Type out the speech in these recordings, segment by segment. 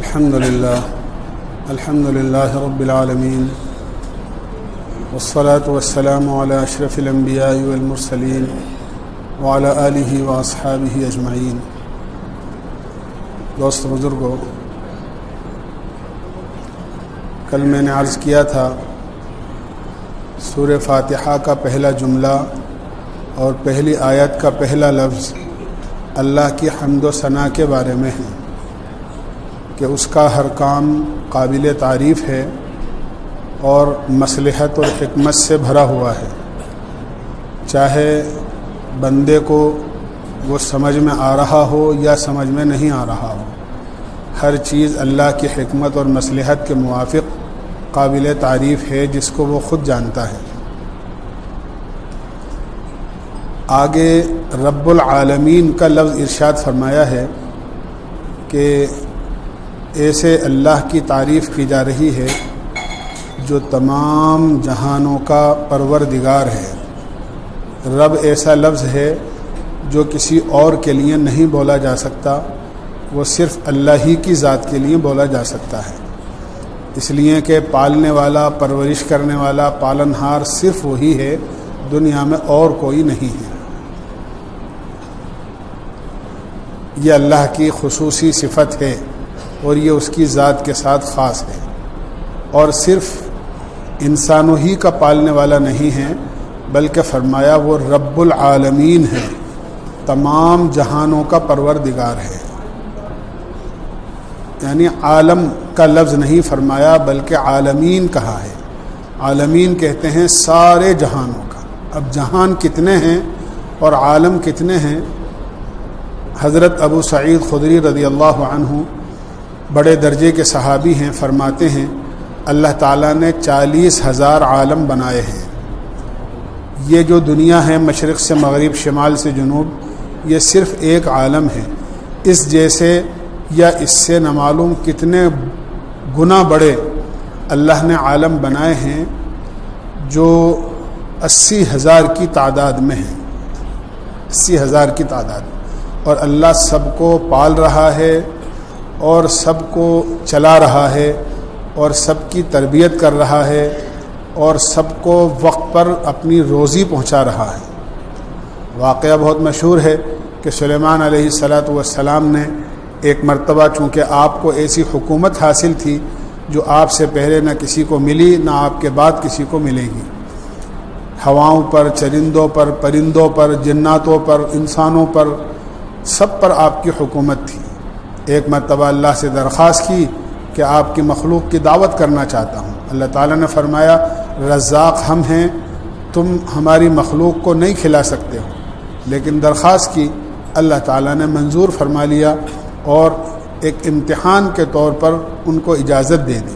الحمد لله رب العالمين والصلاة والسلام على أشرف الأنبياء والمرسلين وعلى آله وأصحابه أجمعين۔ دوست بزرگوں، کل میں نے عرض کیا تھا سورہ فاتحہ کا پہلا جملہ اور پہلی آیت کا پہلا لفظ اللہ کی حمد و ثنا کے بارے میں ہے کہ اس کا ہر کام قابل تعریف ہے اور مصلحت اور حکمت سے بھرا ہوا ہے، چاہے بندے کو وہ سمجھ میں آ رہا ہو یا سمجھ میں نہیں آ رہا ہو، ہر چیز اللہ کی حکمت اور مصلحت کے موافق قابل تعریف ہے جس کو وہ خود جانتا ہے۔ آگے رب العالمین کا لفظ ارشاد فرمایا ہے کہ ایسے اللہ کی تعریف کی جا رہی ہے جو تمام جہانوں کا پروردگار ہے۔ رب ایسا لفظ ہے جو کسی اور کے لیے نہیں بولا جا سکتا، وہ صرف اللہ ہی کی ذات کے لیے بولا جا سکتا ہے، اس لیے کہ پالنے والا، پرورش کرنے والا، پالنہار صرف وہی ہے، دنیا میں اور کوئی نہیں ہے۔ یہ اللہ کی خصوصی صفت ہے اور یہ اس کی ذات کے ساتھ خاص ہے، اور صرف انسانوں ہی کا پالنے والا نہیں ہے بلکہ فرمایا وہ رب العالمین ہے، تمام جہانوں کا پروردگار ہے۔ یعنی عالم کا لفظ نہیں فرمایا بلکہ عالمین کہا ہے۔ عالمین کہتے ہیں سارے جہانوں کا۔ اب جہان کتنے ہیں اور عالم کتنے ہیں؟ حضرت ابو سعید خدری رضی اللہ عنہ بڑے درجے کے صحابی ہیں، فرماتے ہیں اللہ تعالیٰ نے 40,000 عالم بنائے ہیں۔ یہ جو دنیا ہے مشرق سے مغرب، شمال سے جنوب، یہ صرف ایک عالم ہے۔ اس جیسے یا اس سے نہ معلوم کتنے گنا بڑے اللہ نے عالم بنائے ہیں جو 80,000 کی تعداد میں ہیں، 80,000 کی تعداد، اور اللہ سب کو پال رہا ہے اور سب کو چلا رہا ہے اور سب کی تربیت کر رہا ہے اور سب کو وقت پر اپنی روزی پہنچا رہا ہے۔ واقعہ بہت مشہور ہے کہ سلیمان علیہ السلام نے ایک مرتبہ، چونکہ آپ کو ایسی حکومت حاصل تھی جو آپ سے پہلے نہ کسی کو ملی نہ آپ کے بعد کسی کو ملے گی، ہواؤں پر، چرندوں پر، پرندوں پر، جناتوں پر، انسانوں پر، سب پر آپ کی حکومت تھی۔ ایک مرتبہ اللہ سے درخواست کی کہ آپ کی مخلوق کی دعوت کرنا چاہتا ہوں۔ اللہ تعالیٰ نے فرمایا رزاق ہم ہیں، تم ہماری مخلوق کو نہیں کھلا سکتے ہو، لیکن درخواست کی، اللہ تعالیٰ نے منظور فرما لیا اور ایک امتحان کے طور پر ان کو اجازت دے دی۔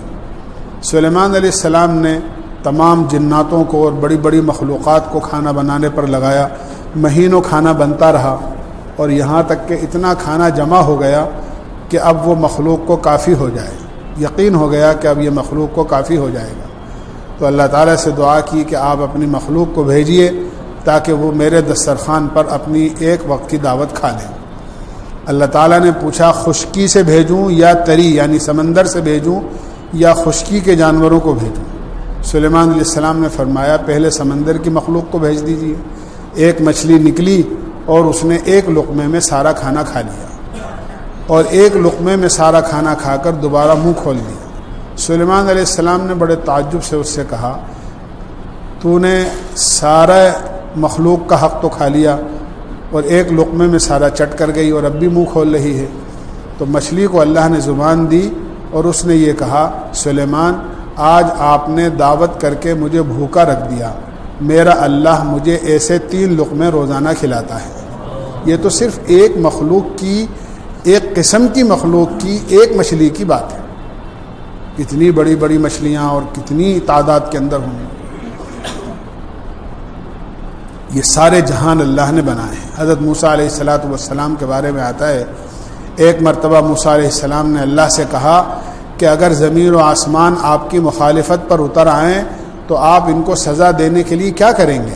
سلیمان علیہ السلام نے تمام جناتوں کو اور بڑی بڑی مخلوقات کو کھانا بنانے پر لگایا، مہینوں کھانا بنتا رہا، اور یہاں تک کہ اتنا کھانا جمع ہو گیا کہ اب وہ مخلوق کو کافی ہو جائے، یقین ہو گیا کہ اب یہ مخلوق کو کافی ہو جائے گا۔ تو اللہ تعالیٰ سے دعا کی کہ آپ اپنی مخلوق کو بھیجیے تاکہ وہ میرے دسترخوان پر اپنی ایک وقت کی دعوت کھا لیں۔ اللہ تعالیٰ نے پوچھا خشکی سے بھیجوں یا تری یعنی سمندر سے بھیجوں یا خشکی کے جانوروں کو بھیجوں؟ سلیمان علیہ السلام نے فرمایا پہلے سمندر کی مخلوق کو بھیج دیجیے۔ ایک مچھلی نکلی اور اس نے ایک لقمے میں سارا کھانا کھا لیا، اور ایک لقمے میں سارا کھانا کھا کر دوبارہ منہ کھول دیا۔ سلیمان علیہ السلام نے بڑے تعجب سے اس سے کہا تو نے سارا مخلوق کا حق تو کھا لیا اور ایک لقمے میں سارا چٹ کر گئی اور اب بھی منہ کھول رہی ہے۔ تو مچھلی کو اللہ نے زبان دی اور اس نے یہ کہا سلیمان آج آپ نے دعوت کر کے مجھے بھوکا رکھ دیا، میرا اللہ مجھے ایسے 3 لقمے روزانہ کھلاتا ہے۔ یہ تو صرف ایک مخلوق کی، ایک قسم کی مخلوق کی، ایک مچھلی کی بات ہے، کتنی بڑی بڑی مچھلیاں اور کتنی تعداد کے اندر ہوں گی۔ یہ سارے جہان اللہ نے بنائے ہیں۔ حضرت موسیٰ علیہ السلام کے بارے میں آتا ہے ایک مرتبہ موسیٰ علیہ السلام نے اللہ سے کہا کہ اگر زمین و آسمان آپ کی مخالفت پر اتر آئیں تو آپ ان کو سزا دینے کے لیے کیا کریں گے؟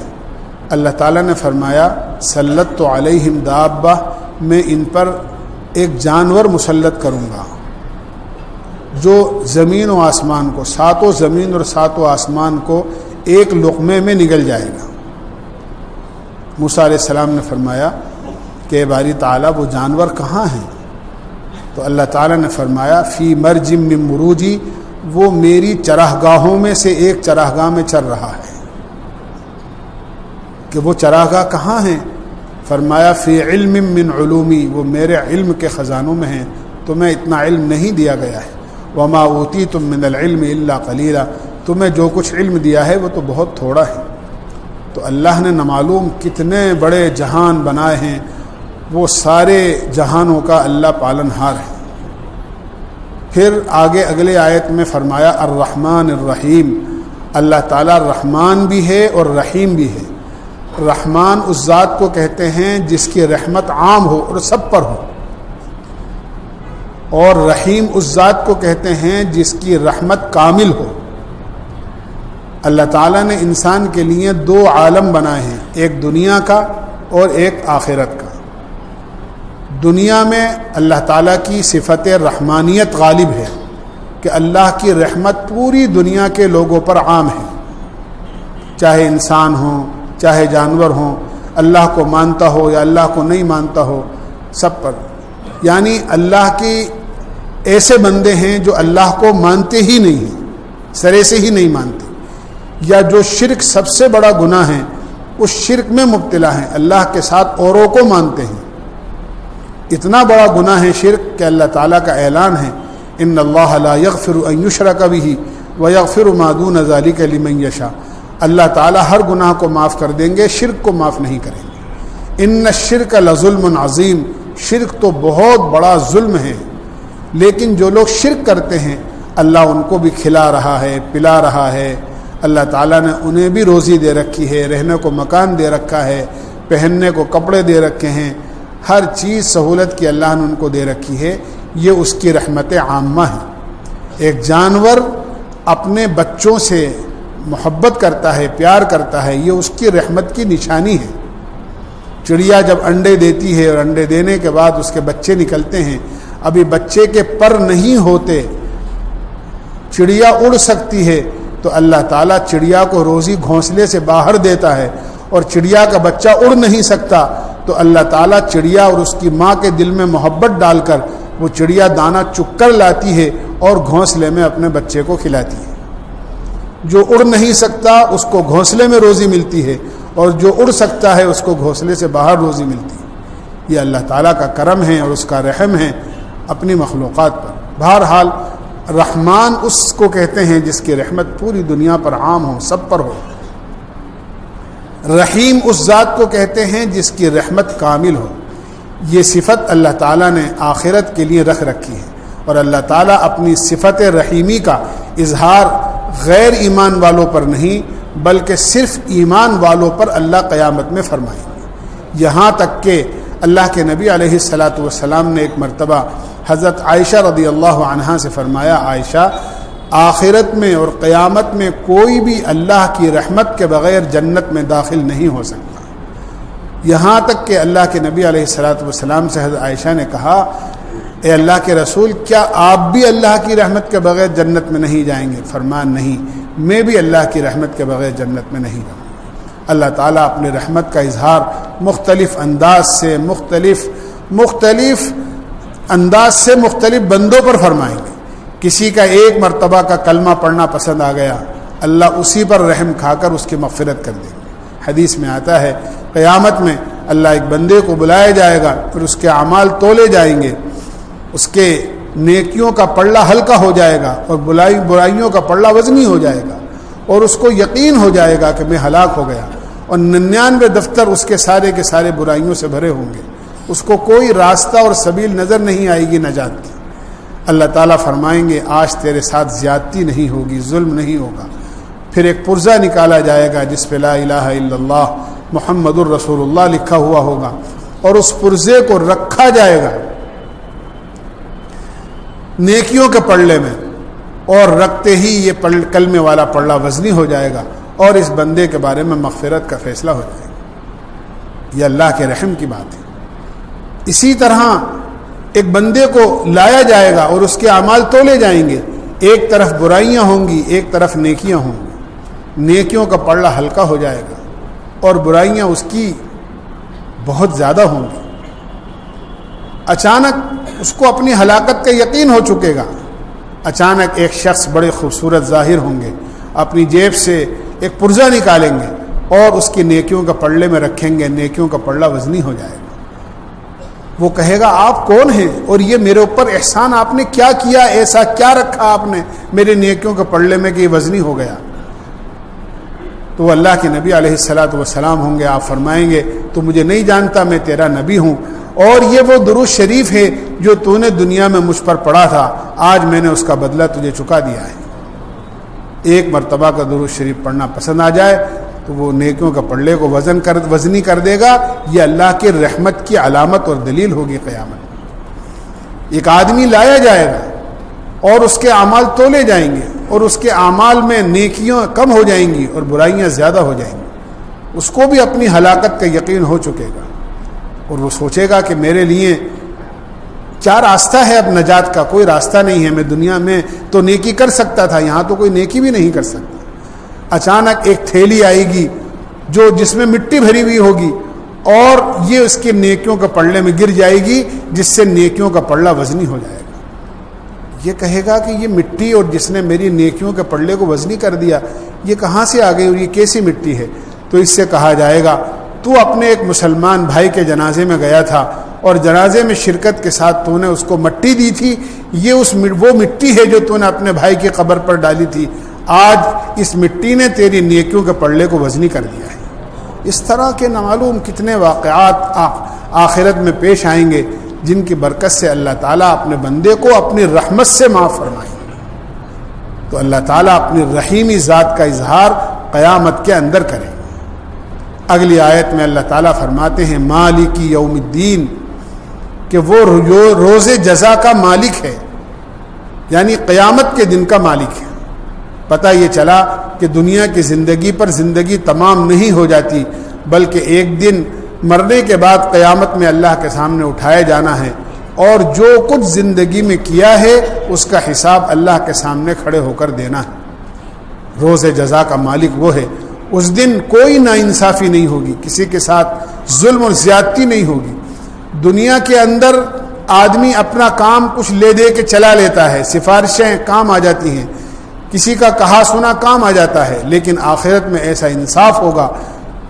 اللہ تعالیٰ نے فرمایا سلط علیہم دابہ، میں ان پر ایک جانور مسلط کروں گا، جو زمین و آسمان کو، ساتوں زمین اور ساتوں آسمان کو ایک لقمے میں نگل جائے گا۔ موسیٰ علیہ السلام نے فرمایا کہ باری تعالیٰ وہ جانور کہاں ہیں؟ تو اللہ تعالیٰ نے فرمایا فی مرج من مروجی، وہ میری چراگاہوں میں سے ایک چراگاہ میں چر رہا ہے۔ کہ وہ چراگاہ کہاں ہیں؟ فرمایا فی علم من علومی، وہ میرے علم کے خزانوں میں ہیں، تمہیں اتنا علم نہیں دیا گیا ہے۔ وما اوتیتم من العلم الا قلیلا، تمہیں جو کچھ علم دیا ہے وہ تو بہت تھوڑا ہے۔ تو اللہ نے نامعلوم کتنے بڑے جہان بنائے ہیں، وہ سارے جہانوں کا اللہ پالن ہار ہے۔ پھر آگے اگلے آیت میں فرمایا الرحمن الرحیم، اللہ تعالیٰ رحمان بھی ہے اور رحیم بھی ہے۔ رحمان اس ذات کو کہتے ہیں جس کی رحمت عام ہو اور سب پر ہو، اور رحیم اس ذات کو کہتے ہیں جس کی رحمت کامل ہو۔ اللہ تعالیٰ نے انسان کے لیے دو عالم بنائے ہیں، ایک دنیا کا اور ایک آخرت کا۔ دنیا میں اللہ تعالیٰ کی صفت رحمانیت غالب ہے کہ اللہ کی رحمت پوری دنیا کے لوگوں پر عام ہے، چاہے انسان ہوں چاہے جانور ہوں، اللہ کو مانتا ہو یا اللہ کو نہیں مانتا ہو، سب پر۔ یعنی اللہ کی ایسے بندے ہیں جو اللہ کو مانتے ہی نہیں ہیں، سرے سے ہی نہیں مانتے، یا جو شرک سب سے بڑا گناہ ہے اس شرک میں مبتلا ہیں، اللہ کے ساتھ اوروں کو مانتے ہیں۔ اتنا بڑا گناہ ہے شرک کہ اللہ تعالیٰ کا اعلان ہے ان اللہ لا یغفر ان یشرک بہ ویغفر ما دون ذلک لمن یشاء، اللہ تعالیٰ ہر گناہ کو معاف کر دیں گے، شرک کو معاف نہیں کریں گے۔ ان الشرک لظلم عظیم، شرک تو بہت بڑا ظلم ہے، لیکن جو لوگ شرک کرتے ہیں اللہ ان کو بھی کھلا رہا ہے، پلا رہا ہے۔ اللہ تعالیٰ نے انہیں بھی روزی دے رکھی ہے، رہنے کو مکان دے رکھا ہے، پہننے کو کپڑے دے رکھے ہیں، ہر چیز سہولت کی اللہ نے ان کو دے رکھی ہے۔ یہ اس کی رحمت عامہ ہے۔ ایک جانور اپنے بچوں سے محبت کرتا ہے، پیار کرتا ہے، یہ اس کی رحمت کی نشانی ہے۔ چڑیا جب انڈے دیتی ہے اور انڈے دینے کے بعد اس کے بچے نکلتے ہیں، ابھی بچے کے پر نہیں ہوتے، چڑیا اڑ سکتی ہے تو اللہ تعالیٰ چڑیا کو روزی گھونسلے سے باہر دیتا ہے، اور چڑیا کا بچہ اڑ نہیں سکتا تو اللہ تعالیٰ چڑیا اور اس کی ماں کے دل میں محبت ڈال کر وہ چڑیا دانہ چک کر لاتی ہے اور گھونسلے میں اپنے بچے کو کھلاتی ہے۔ جو اڑ نہیں سکتا اس کو گھونسلے میں روزی ملتی ہے، اور جو اڑ سکتا ہے اس کو گھونسلے سے باہر روزی ملتی ہے۔ یہ اللہ تعالیٰ کا کرم ہے اور اس کا رحم ہے اپنی مخلوقات پر۔ بہرحال رحمان اس کو کہتے ہیں جس کی رحمت پوری دنیا پر عام ہو، سب پر ہو۔ رحیم اس ذات کو کہتے ہیں جس کی رحمت کامل ہو۔ یہ صفت اللہ تعالیٰ نے آخرت کے لیے رکھ رکھی ہے، اور اللہ تعالیٰ اپنی صفت رحیمی کا اظہار غیر ایمان والوں پر نہیں بلکہ صرف ایمان والوں پر اللہ قیامت میں فرمائیں گے۔ یہاں تک کہ اللہ کے نبی علیہ الصلاۃ والسلام نے ایک مرتبہ حضرت عائشہ رضی اللہ عنہا سے فرمایا، عائشہ، آخرت میں اور قیامت میں کوئی بھی اللہ کی رحمت کے بغیر جنت میں داخل نہیں ہو سکتا۔ یہاں تک کہ اللہ کے نبی علیہ الصلاۃ والسلام سے حضرت عائشہ نے کہا، اے اللہ کے رسول، کیا آپ بھی اللہ کی رحمت کے بغیر جنت میں نہیں جائیں گے؟ فرمایا نہیں، میں بھی اللہ کی رحمت کے بغیر جنت میں نہیں جاؤں گا۔ اللہ تعالیٰ اپنی رحمت کا اظہار مختلف انداز سے مختلف بندوں پر فرمائیں گے۔ کسی کا ایک مرتبہ کا کلمہ پڑھنا پسند آ گیا، اللہ اسی پر رحم کھا کر اس کی مغفرت کر دیں گے۔ حدیث میں آتا ہے قیامت میں اللہ ایک بندے کو بلایا جائے گا، پھر اس کے اعمال تولے جائیں گے، اس کے نیکیوں کا پلڑا ہلکا ہو جائے گا اور برائیوں کا پلڑا وزنی ہو جائے گا، اور اس کو یقین ہو جائے گا کہ میں ہلاک ہو گیا، اور 99 دفتر اس کے سارے برائیوں سے بھرے ہوں گے، اس کو کوئی راستہ اور سبیل نظر نہیں آئے گی نجات کی۔ اللہ تعالیٰ فرمائیں گے آج تیرے ساتھ زیادتی نہیں ہوگی، ظلم نہیں ہوگا۔ پھر ایک پرزہ نکالا جائے گا جس پہ لا الہ الا اللہ محمد الرسول اللہ لکھا ہوا ہوگا، اور اس پرزے کو رکھا جائے گا نیکیوں کے پلڑے میں، اور رکھتے ہی یہ کلمے والا پلڑا وزنی ہو جائے گا، اور اس بندے کے بارے میں مغفرت کا فیصلہ ہو جائے گا۔ یہ اللہ کے رحم کی بات ہے۔ اسی طرح ایک بندے کو لایا جائے گا اور اس کے اعمال تولے جائیں گے. ایک طرف برائیاں ہوں گی، ایک طرف نیکیاں ہوں گی. نیکیوں کا پلڑا ہلکا ہو جائے گا اور برائیاں اس کی بہت زیادہ ہوں گی. اچانک اس کو اپنی ہلاکت کا یقین ہو چکے گا. اچانک ایک شخص بڑے خوبصورت ظاہر ہوں گے، اپنی جیب سے ایک پرزہ نکالیں گے اور اس کی نیکیوں کا پلڑے میں رکھیں گے. نیکیوں کا پلڑا وزنی ہو جائے گا. وہ کہے گا آپ کون ہیں اور یہ میرے اوپر احسان آپ نے کیا کیا، ایسا کیا رکھا آپ نے میرے نیکیوں کے پلڑے میں کہ یہ وزنی ہو گیا. تو وہ اللہ کے نبی علیہ الصلاۃ والسلام ہوں گے. آپ فرمائیں گے تو مجھے نہیں جانتا، میں تیرا نبی ہوں، اور یہ وہ درود شریف ہے جو تو نے دنیا میں مجھ پر پڑھا تھا، آج میں نے اس کا بدلہ تجھے چکا دیا ہے. ایک مرتبہ کا درود شریف پڑھنا پسند آ جائے تو وہ نیکیوں کا پلڑے کو وزنی کر دے گا. یہ اللہ کی رحمت کی علامت اور دلیل ہوگی قیامت. ایک آدمی لایا جائے گا اور اس کے اعمال تولے جائیں گے اور اس کے اعمال میں نیکیاں کم ہو جائیں گی اور برائیاں زیادہ ہو جائیں گی. اس کو بھی اپنی ہلاکت کا یقین ہو چکے گا اور وہ سوچے گا کہ میرے لیے کیا راستہ ہے اب نجات کا؟ کوئی راستہ نہیں ہے. میں دنیا میں تو نیکی کر سکتا تھا، یہاں تو کوئی نیکی بھی نہیں کر سکتا. اچانک ایک تھیلی آئے گی جس میں مٹی بھری ہوئی ہوگی اور یہ اس کے نیکیوں کے پلڑے میں گر جائے گی، جس سے نیکیوں کا پلڑا وزنی ہو جائے گا. یہ کہے گا کہ یہ مٹی اور جس نے میری نیکیوں کے پلڑے کو وزنی کر دیا، یہ کہاں سے آ گئی اور یہ کیسی مٹی ہے؟ تو اس سے کہا جائے گا تو اپنے ایک مسلمان بھائی کے جنازے میں گیا تھا اور جنازے میں شرکت کے ساتھ تو نے اس کو مٹی دی تھی. یہ وہ مٹی ہے جو تو نے اپنے بھائی کی قبر پر ڈالی تھی. آج اس مٹی نے تیری نیکیوں کے پلڑے کو وزنی کر دیا ہے. اس طرح کے نامعلوم کتنے واقعات آخرت میں پیش آئیں گے جن کی برکت سے اللہ تعالیٰ اپنے بندے کو اپنی رحمت سے معاف فرمائیں گے. تو اللہ تعالیٰ اپنی رحیمی ذات کا اظہار قیامت کے اندر کریں گے. اگلی آیت میں اللہ تعالیٰ فرماتے ہیں مالک یوم الدین، کہ وہ روز جزا کا مالک ہے، یعنی قیامت کے دن کا مالک ہے. پتہ یہ چلا کہ دنیا کی زندگی پر زندگی تمام نہیں ہو جاتی، بلکہ ایک دن مرنے کے بعد قیامت میں اللہ کے سامنے اٹھایا جانا ہے اور جو کچھ زندگی میں کیا ہے اس کا حساب اللہ کے سامنے کھڑے ہو کر دینا ہے. روز جزا کا مالک وہ ہے. اس دن کوئی ناانصافی نہیں ہوگی، کسی کے ساتھ ظلم اور زیادتی نہیں ہوگی. دنیا کے اندر آدمی اپنا کام کچھ لے دے کے چلا لیتا ہے، سفارشیں کام آ جاتی ہیں، کسی کا کہا سنا کام آ جاتا ہے، لیکن آخرت میں ایسا انصاف ہوگا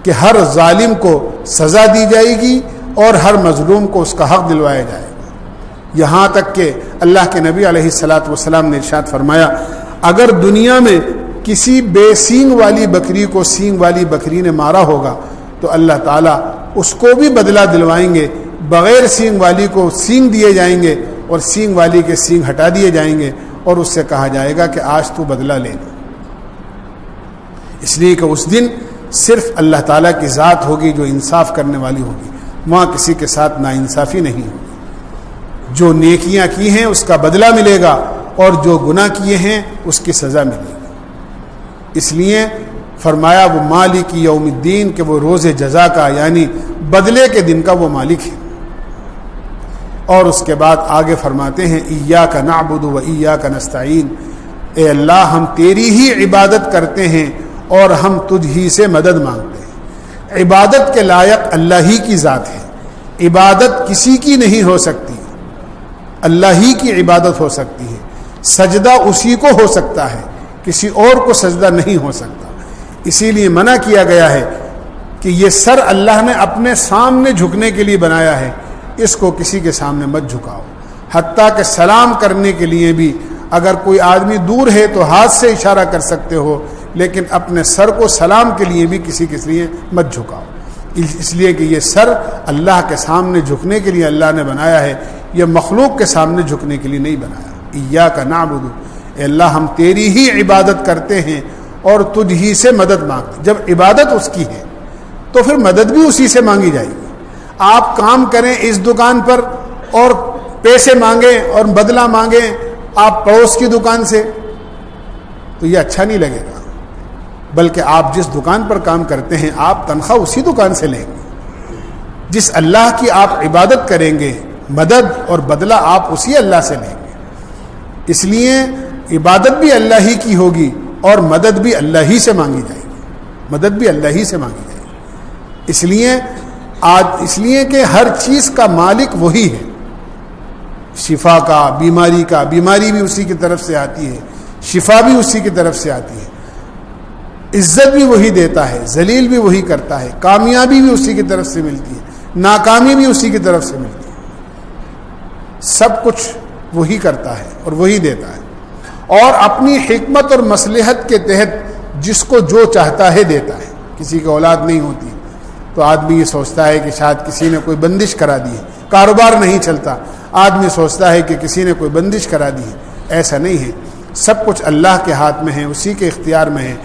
کہ ہر ظالم کو سزا دی جائے گی اور ہر مظلوم کو اس کا حق دلوایا جائے گا. یہاں تک کہ اللہ کے نبی علیہ الصلاۃ والسلام نے ارشاد فرمایا اگر دنیا میں کسی بے سینگ والی بکری کو سینگ والی بکری نے مارا ہوگا تو اللہ تعالیٰ اس کو بھی بدلہ دلوائیں گے. بغیر سینگ والی کو سینگ دیے جائیں گے اور سینگ والی کے سینگ ہٹا دیے جائیں گے اور اس سے کہا جائے گا کہ آج تو بدلہ لے لے. اس لیے کہ اس دن صرف اللہ تعالیٰ کی ذات ہوگی جو انصاف کرنے والی ہوگی، وہاں کسی کے ساتھ ناانصافی نہیں ہوگی. جو نیکیاں کی ہیں اس کا بدلہ ملے گا اور جو گناہ کیے ہیں اس کی سزا ملے گی. اس لیے فرمایا وہ مالک یوم الدین کہ وہ روز جزا کا یعنی بدلے کے دن کا وہ مالک ہے. اور اس کے بعد آگے فرماتے ہیں ایاک نعبد و ایاک نستعین، اے اللہ ہم تیری ہی عبادت کرتے ہیں اور ہم تجھ ہی سے مدد مانگتے ہیں. عبادت کے لائق اللہ ہی کی ذات ہے، عبادت کسی کی نہیں ہو سکتی، اللہ ہی کی عبادت ہو سکتی ہے. سجدہ اسی کو ہو سکتا ہے، کسی اور کو سجدہ نہیں ہو سکتا. اسی لیے منع کیا گیا ہے کہ یہ سر اللہ نے اپنے سامنے جھکنے کے لیے بنایا ہے، اس کو کسی کے سامنے مت جھکاؤ. حتیٰ کہ سلام کرنے کے لیے بھی اگر کوئی آدمی دور ہے تو ہاتھ سے اشارہ کر سکتے ہو، لیکن اپنے سر کو سلام کے لیے بھی کسی کے لیے مت جھکاؤ. اس لیے کہ یہ سر اللہ کے سامنے جھکنے کے لیے اللہ نے بنایا ہے، یہ مخلوق کے سامنے جھکنے کے لیے نہیں بنایا. ایاک نعبد، اے اللہ ہم تیری ہی عبادت کرتے ہیں اور تجھ ہی سے مدد مانگتے. جب عبادت اس کی ہے تو پھر مدد بھی اسی سے مانگی جائے گی. آپ کام کریں اس دکان پر اور پیسے مانگیں اور بدلہ مانگیں آپ پڑوس کی دکان سے تو یہ اچھا نہیں لگے گا. بلکہ آپ جس دکان پر کام کرتے ہیں آپ تنخواہ اسی دکان سے لیں گے. جس اللہ کی آپ عبادت کریں گے، مدد اور بدلہ آپ اسی اللہ سے لیں گے. اس لیے عبادت بھی اللہ ہی کی ہوگی اور مدد بھی اللہ ہی سے مانگی جائے گی. مدد بھی اللہ ہی سے مانگی جائے گی. اس لیے کہ ہر چیز کا مالک وہی ہے. شفا کا، بیماری کا، بیماری بھی اسی کی طرف سے آتی ہے، شفا بھی اسی کی طرف سے آتی ہے. عزت بھی وہی دیتا ہے، ذلیل بھی وہی کرتا ہے، کامیابی بھی اسی کی طرف سے ملتی ہے، ناکامی بھی اسی کی طرف سے ملتی ہے. سب کچھ وہی کرتا ہے اور وہی دیتا ہے، اور اپنی حکمت اور مصلحت کے تحت جس کو جو چاہتا ہے دیتا ہے. کسی کی اولاد نہیں ہوتی تو آدمی یہ سوچتا ہے کہ شاید کسی نے کوئی بندش کرا دی ہے، کاروبار نہیں چلتا، آدمی سوچتا ہے کہ کسی نے کوئی بندش کرا دی ہے. ایسا نہیں ہے، سب کچھ اللہ کے ہاتھ میں ہے، اسی کے اختیار میں ہے.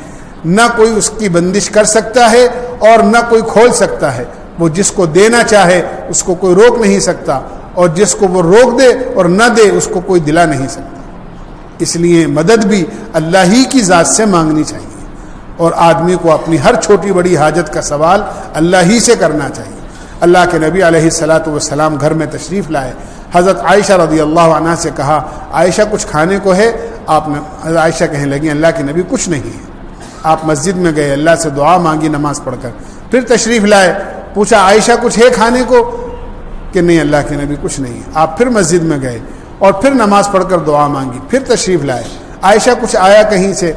نہ کوئی اس کی بندش کر سکتا ہے اور نہ کوئی کھول سکتا ہے. وہ جس کو دینا چاہے اس کو کوئی روک نہیں سکتا، اور جس کو وہ روک دے اور نہ دے اس کو کوئی دلا نہیں سکتا. اس لیے مدد بھی اللہ ہی کی ذات سے مانگنی چاہیے، اور آدمی کو اپنی ہر چھوٹی بڑی حاجت کا سوال اللہ ہی سے کرنا چاہیے. اللہ کے نبی علیہ الصلاۃ والسلام گھر میں تشریف لائے. حضرت عائشہ رضی اللہ عنہ سے کہا، عائشہ کچھ کھانے کو ہے؟ آپ نے عائشہ کہنے لگی، اللہ کے نبی کچھ نہیں ہے. آپ مسجد میں گئے، اللہ سے دعا مانگی نماز پڑھ کر، پھر تشریف لائے. پوچھا عائشہ کچھ ہے کھانے کو؟ کہ نہیں اللہ کے نبی کچھ نہیں ہے. آپ پھر مسجد میں گئے اور پھر نماز پڑھ کر دعا مانگی، پھر تشریف لائے. عائشہ کچھ آیا کہیں سے؟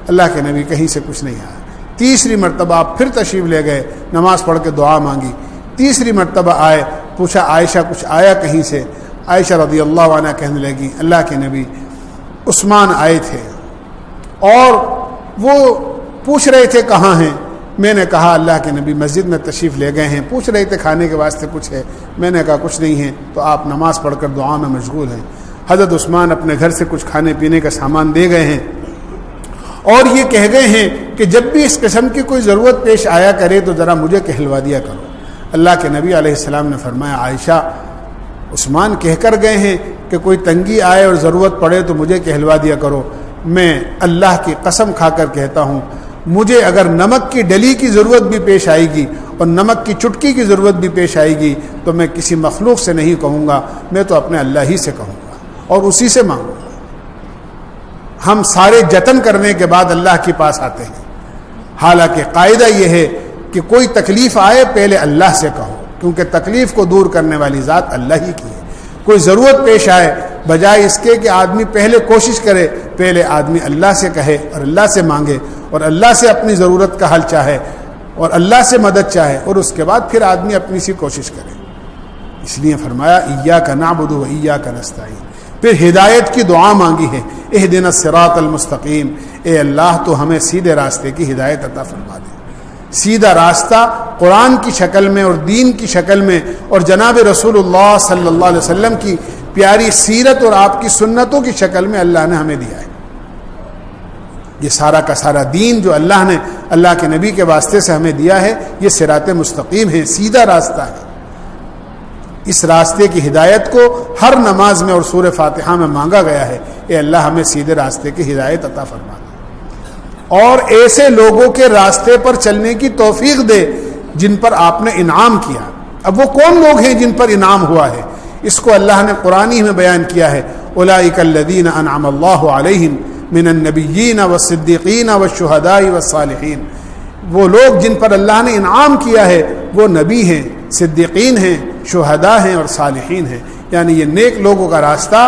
اللہ کے نبی کہیں سے کچھ نہیں آیا. تیسری مرتبہ آپ پھر تشریف لے گئے، نماز پڑھ کے دعا مانگی. تیسری مرتبہ آئے، پوچھا عائشہ کچھ آیا کہیں سے؟ عائشہ رضی اللہ عنہ کہنے لگی، اللہ کے نبی عثمان آئے تھے اور وہ پوچھ رہے تھے کہاں ہیں. میں نے کہا اللہ کے نبی مسجد میں تشریف لے گئے ہیں. پوچھ رہے تھے کھانے کے واسطے کچھ ہے؟ میں نے کہا کچھ نہیں ہے. تو آپ نماز پڑھ کر دعا میں مشغول ہیں. حضرت عثمان اپنے گھر سے کچھ کھانے پینے کا سامان دے گئے ہیں اور یہ کہہ گئے ہیں کہ جب بھی اس قسم کی کوئی ضرورت پیش آیا کرے تو ذرا مجھے کہلوا دیا کرو. اللہ کے نبی علیہ السلام نے فرمایا، عائشہ عثمان کہہ کر گئے ہیں کہ کوئی تنگی آئے اور ضرورت پڑے تو مجھے کہلوا دیا کرو. میں اللہ کی قسم کھا کر کہتا ہوں، مجھے اگر نمک کی ڈلی کی ضرورت بھی پیش آئے گی اور نمک کی چٹکی کی ضرورت بھی پیش آئے گی تو میں کسی مخلوق سے نہیں کہوں گا، میں تو اپنے اللہ ہی سے کہوں گا اور اسی سے مانگوں گا. ہم سارے جتن کرنے کے بعد اللہ کے پاس آتے ہیں، حالانکہ قاعدہ یہ ہے کہ کوئی تکلیف آئے پہلے اللہ سے کہو، کیونکہ تکلیف کو دور کرنے والی ذات اللہ ہی کی ہے. کوئی ضرورت پیش آئے، بجائے اس کے کہ آدمی پہلے کوشش کرے، پہلے آدمی اللہ سے کہے اور اللہ سے مانگے اور اللہ سے اپنی ضرورت کا حل چاہے اور اللہ سے مدد چاہے، اور اس کے بعد پھر آدمی اپنی سی کوشش کرے. اس لیے فرمایا ایاک نعبد و ایاک نستعین. پھر ہدایت کی دعا مانگی ہے، اہدنا الصراط المستقیم. اے اللہ تو ہمیں سیدھے راستے کی ہدایت عطا فرما دے. سیدھا راستہ قرآن کی شکل میں اور دین کی شکل میں اور جناب رسول اللہ صلی اللہ علیہ وسلم کی پیاری سیرت اور آپ کی سنتوں کی شکل میں اللہ نے ہمیں دیا ہے. یہ سارا کا سارا دین جو اللہ نے اللہ کے نبی کے واسطے سے ہمیں دیا ہے، یہ صراط مستقیم ہے، سیدھا راستہ ہے. اس راستے کی ہدایت کو ہر نماز میں اور سورہ فاتحہ میں مانگا گیا ہے. اے اللہ ہمیں سیدھے راستے کی ہدایت عطا فرما دے اور ایسے لوگوں کے راستے پر چلنے کی توفیق دے جن پر آپ نے انعام کیا. اب وہ کون لوگ ہیں جن پر انعام ہوا ہے؟ اس کو اللہ نے قرآن ہی میں بیان کیا ہے. اولئک الذین انعم اللہ علیہم من النبیین والصدیقین والشہداء والصالحین. وہ لوگ جن پر اللہ نے انعام کیا ہے وہ نبی ہیں، صدیقین ہیں، شہداء ہیں اور صالحین ہیں. یعنی یہ نیک لوگوں کا راستہ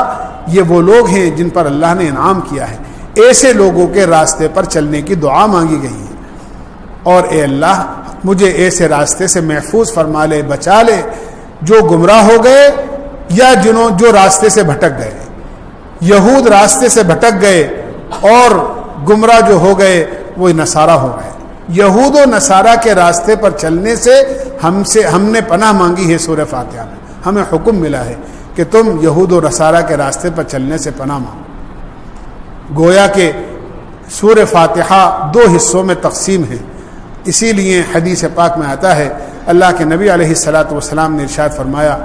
یہ وہ لوگ ہیں جن پر اللہ نے انعام کیا ہے. ایسے لوگوں کے راستے پر چلنے کی دعا مانگی گئی ہے. اور اے اللہ مجھے ایسے راستے سے محفوظ فرما لے، بچا لے جو گمراہ ہو گئے یا جو راستے سے بھٹک گئے. یہود راستے سے بھٹک گئے اور گمراہ جو ہو گئے وہ نصارہ ہو گئے. یہود و نصارہ کے راستے پر چلنے سے ہم نے پناہ مانگی ہے. سورہ فاتحہ میں ہمیں حکم ملا ہے کہ تم یہود و نصارہ کے راستے پر چلنے سے پناہ مانگو. گویا کہ سورہ فاتحہ دو حصوں میں تقسیم ہے. اسی لیے حدیث پاک میں آتا ہے، اللہ کے نبی علیہ الصلاۃ والسلام نے ارشاد فرمایا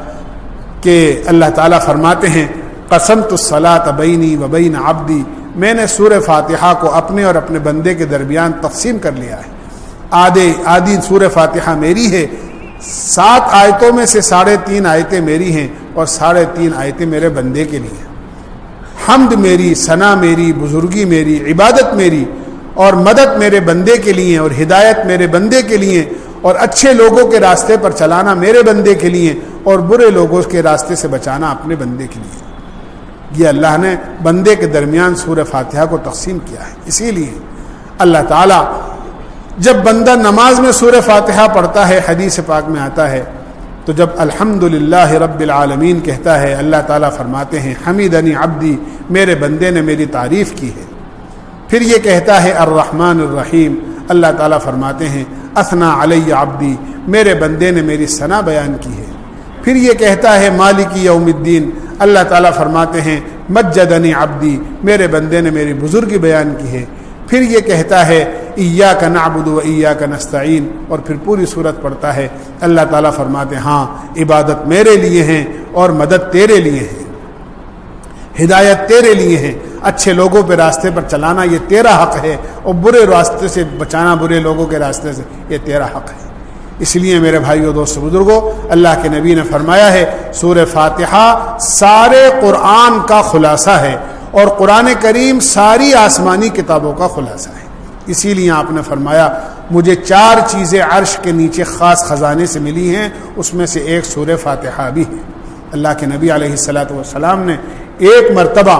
کہ اللہ تعالیٰ فرماتے ہیں قسمت الصلاۃ بینی و بین عبدی. میں نے سورہ فاتحہ کو اپنے اور اپنے بندے کے درمیان تقسیم کر لیا ہے. آدھی سورہ فاتحہ میری ہے 7 آیتوں میں سے 3.5 آیتیں میری ہیں اور 3.5 آیتیں میرے بندے کے لیے ہیں۔ حمد میری، ثنا میری، بزرگی میری، عبادت میری اور مدد میرے بندے کے لیے اور ہدایت میرے بندے کے لیے اور اچھے لوگوں کے راستے پر چلانا میرے بندے کے لیے اور برے لوگوں کے راستے سے بچانا اپنے بندے کے لیے۔ یہ اللہ نے بندے کے درمیان سورہ فاتحہ کو تقسیم کیا ہے۔ اسی لیے اللہ تعالیٰ جب بندہ نماز میں سورہ فاتحہ پڑھتا ہے، حدیث پاک میں آتا ہے، تو جب الحمدللہ رب العالمین کہتا ہے، اللہ تعالیٰ فرماتے ہیں حمیدنی عبدی، میرے بندے نے میری تعریف کی ہے۔ پھر یہ کہتا ہے الرحمن الرحیم، اللہ تعالیٰ فرماتے ہیں اثنا علی عبدی، میرے بندے نے میری ثنا بیان کی ہے۔ پھر یہ کہتا ہے مالک یوم الدین، اللہ تعالیٰ فرماتے ہیں مجدنی عبدی، میرے بندے نے میری بزرگی بیان کی ہے۔ پھر یہ کہتا ہے ایاک نعبد و ایاک نستعین، اور پھر پوری صورت پڑھتا ہے، اللہ تعالیٰ فرماتے ہیں ہاں عبادت میرے لیے ہیں اور مدد تیرے لیے ہے، ہدایت تیرے لیے ہے، اچھے لوگوں پہ راستے پر چلانا یہ تیرا حق ہے اور برے راستے سے بچانا، برے لوگوں کے راستے سے یہ تیرا حق ہے۔ اس لیے میرے بھائیو دوستو بزرگوں، اللہ کے نبی نے فرمایا ہے سورہ فاتحہ سارے قرآن کا خلاصہ ہے اور قرآن کریم ساری آسمانی کتابوں کا خلاصہ ہے۔ اسی لیے آپ نے فرمایا مجھے 4 چیزیں عرش کے نیچے خاص خزانے سے ملی ہیں، اس میں سے ایک سورہ فاتحہ بھی ہے۔ اللہ کے نبی علیہ الصلاۃ والسلام نے ایک مرتبہ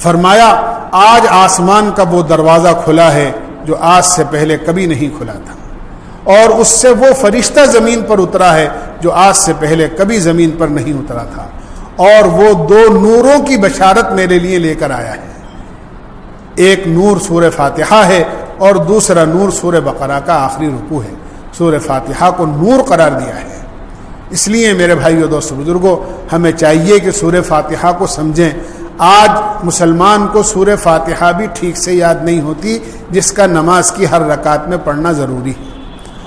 فرمایا آج آسمان کا وہ دروازہ کھلا ہے جو آج سے پہلے کبھی نہیں کھلا تھا، اور اس سے وہ فرشتہ زمین پر اترا ہے جو آج سے پہلے کبھی زمین پر نہیں اترا تھا، اور وہ 2 نوروں کی بشارت میرے لیے لے کر آیا ہے۔ ایک نور سورہ فاتحہ ہے اور دوسرا نور سورہ بقرہ کا آخری رکوع ہے۔ سورہ فاتحہ کو نور قرار دیا ہے۔ اس لیے میرے بھائیو دوستو بزرگوں، ہمیں چاہیے کہ سورہ فاتحہ کو سمجھیں۔ آج مسلمان کو سورہ فاتحہ بھی ٹھیک سے یاد نہیں ہوتی، جس کا نماز کی ہر رکعت میں پڑھنا ضروری ہے،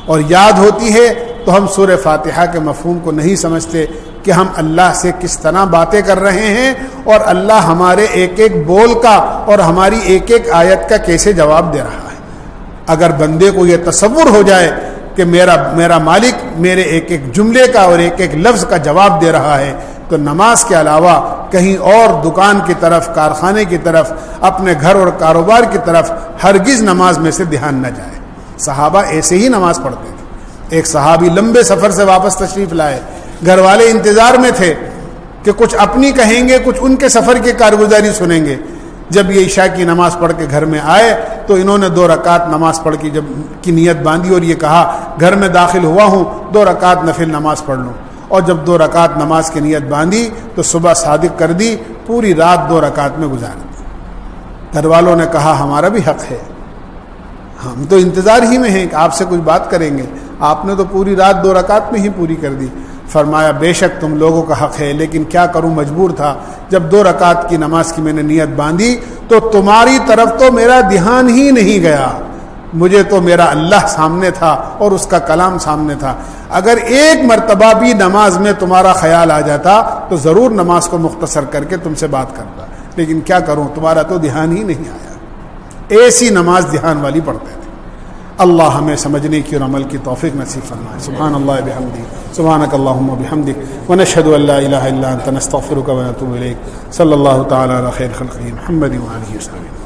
اور یاد ہوتی ہے تو ہم سورہ فاتحہ کے مفہوم کو نہیں سمجھتے کہ ہم اللہ سے کس طرح باتیں کر رہے ہیں اور اللہ ہمارے ایک ایک بول کا اور ہماری ایک ایک آیت کا کیسے جواب دے رہا ہے۔ اگر بندے کو یہ تصور ہو جائے کہ میرا مالک میرے ایک ایک جملے کا اور ایک ایک لفظ کا جواب دے رہا ہے، تو نماز کے علاوہ کہیں اور دکان کی طرف، کارخانے کی طرف، اپنے گھر اور کاروبار کی طرف ہرگز نماز میں سے دھیان نہ جائے۔ صحابہ ایسے ہی نماز پڑھتے تھے۔ ایک صحابی لمبے سفر سے واپس تشریف لائے، گھر والے انتظار میں تھے کہ کچھ اپنی کہیں گے، کچھ ان کے سفر کی کارگزاری سنیں گے۔ جب یہ عشاء کی نماز پڑھ کے گھر میں آئے تو انہوں نے 2 رکعت نماز پڑھ کی نیت باندھی اور یہ کہا گھر میں داخل ہوا ہوں 2 رکعت نفل نماز پڑھ لوں، اور جب 2 رکعت نماز کی نیت باندھی تو صبح صادق کر دی، پوری رات 2 رکعت میں گزار دی۔ گھر والوں نے کہا ہمارا بھی حق ہے، ہم تو انتظار ہی میں ہیں کہ آپ سے کچھ بات کریں گے، آپ نے تو پوری رات 2 رکعت میں ہی پوری کر دی۔ فرمایا بے شک تم لوگوں کا حق ہے، لیکن کیا کروں، مجبور تھا۔ جب 2 رکعت کی نماز کی میں نے نیت باندھی تو تمہاری طرف تو میرا دھیان ہی نہیں گیا، مجھے تو میرا اللہ سامنے تھا اور اس کا کلام سامنے تھا۔ اگر ایک مرتبہ بھی نماز میں تمہارا خیال آ جاتا تو ضرور نماز کو مختصر کر کے تم سے بات کرتا، لیکن کیا کروں، تمہارا تو دھیان ہی نہیں آیا۔ ایسی نماز دھیان والی پڑھتے تھے۔ اللہ ہمیں سمجھنے کی اور عمل کی توفیق نصیب فرمائے۔ سبحان اللہ بحمدہ، سبحانک اللہم وبحمدک، ونشہد ان لا الہ الا انت، نستغفرک ونتوب الیک۔ صلی اللہ تعالی علی خیر خلقہ محمد وآلہ وصحبہ۔